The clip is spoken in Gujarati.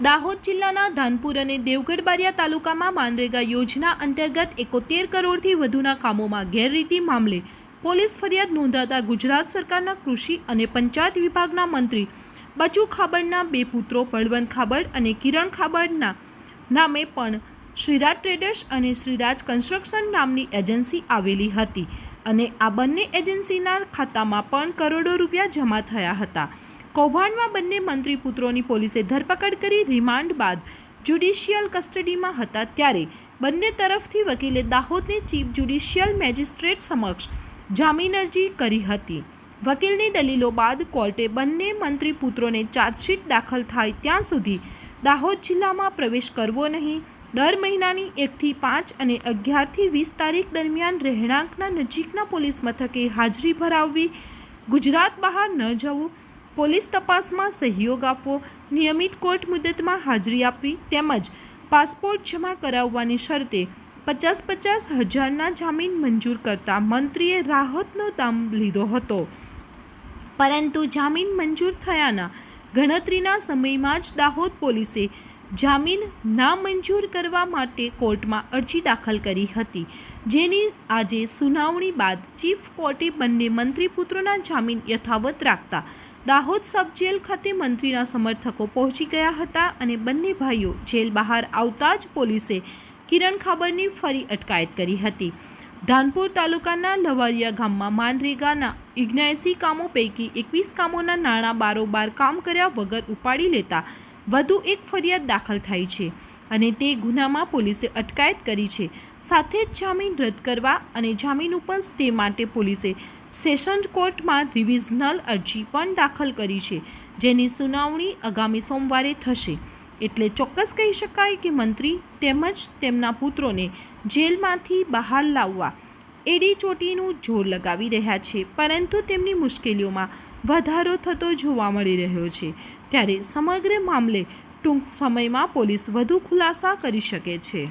દાહોદ જિલ્લાના ધાનપુર અને દેવગઢ બારિયા તાલુકામાં માનરેગા યોજના અંતર્ગત 71 કરોડથી વધુના કામોમાં ગેરરીતિ મામલે પોલીસ ફરિયાદ નોંધાતા ગુજરાત સરકારના કૃષિ અને પંચાયત વિભાગના મંત્રી બચુ ખાબડના બે પુત્રો બળવંત ખાબડ અને કિરણ ખાબડના નામે પણ શ્રીરાજ ટ્રેડર્સ અને શ્રીરાજ કન્સ્ટ્રક્શન નામની એજન્સી આવેલી હતી અને આ બંને એજન્સીના ખાતામાં પણ કરોડો રૂપિયા જમા થયા હતા। કૌભાંડમાં બંને મંત્રી પુત્રોની પોલીસે ધરપકડ કરી રિમાન્ડ બાદ જ્યુડિશિયલ કસ્ટડીમાં હતા ત્યારે બંને તરફથી વકીલે દાહોદની ચીફ જ્યુડિશિયલ મેજિસ્ટ્રેટ સમક્ષ જામીન અરજી કરી હતી। વકીલની દલીલો બાદ કોર્ટે બંને મંત્રી પુત્રોને ચાર્જશીટ દાખલ થાય ત્યાં સુધી દાહોદ જિલ્લામાં પ્રવેશ કરવો નહીં, દર મહિનાની 1 થી 5 અને 11 થી 20 તારીખ દરમિયાન રહેણાંકના નજીકના પોલીસ મથકે હાજરી ભરાવવી, ગુજરાત બહાર ન જવું, પોલીસ તપાસમાં સહયોગ આપવો, નિયમિત કોર્ટ મુદતમાં હાજરી આપવી તેમજ પાસપોર્ટ જમા કરાવવાની શરતે 50-50 હજારના જામીન મંજૂર કરતા મંત્રીએ રાહતનો દામ લીધો હતો। પરંતુ જામીન મંજૂર થયાના ગણતરીના સમયમાં જ દાહોદ પોલીસે જામીન નામંજૂર કરવા માટે કોર્ટમાં અરજી દાખલ કરી હતી, જેની આજે સુનાવણી બાદ ચીફ કોર્ટે બંને મંત્રી પુત્રોના જામીન યથાવત રાખતા દાહોદ સબ જેલ ખાતે મંત્રીના સમર્થકો પહોંચી ગયા હતા અને બંને ભાઈઓ જેલ બહાર આવતા જ પોલીસે કિરણ ખાબડની ફરી અટકાયત કરી હતી। ધાનપુર તાલુકાના લવારિયા ગામમાં માનરેગાના 79 કામો પૈકી 21 કામોના નાણાં બારોબાર કામ કર્યા વગર ઉપાડી લેતા વધુ એક ફરિયાદ દાખલ થઈ છે અને તે ગુનામાં પોલીસે અટકાયત કરી છે। સાથે જ જામીન રદ કરવા અને જામીન ઉપર સ્ટે માટે પોલીસે સેશન કોર્ટમાં રિવિઝનલ અરજી પણ દાખલ કરી છે, જેની સુનાવણી આગામી સોમવારે થશે। એટલે ચોક્કસ કહી શકાય કે મંત્રી તેમજ તેમના પુત્રોને જેલમાંથી બહાર લાવવા એડી ચોટીનું જોર લગાવી રહ્યા છે, પરંતુ તેમની મુશ્કેલીઓમાં વધારો થતો જોવા મળી રહ્યો છે। ત્યારે સમગ્ર મામલે ટૂંક સમયમાં પોલીસ વધુ ખુલાસા કરી શકે છે।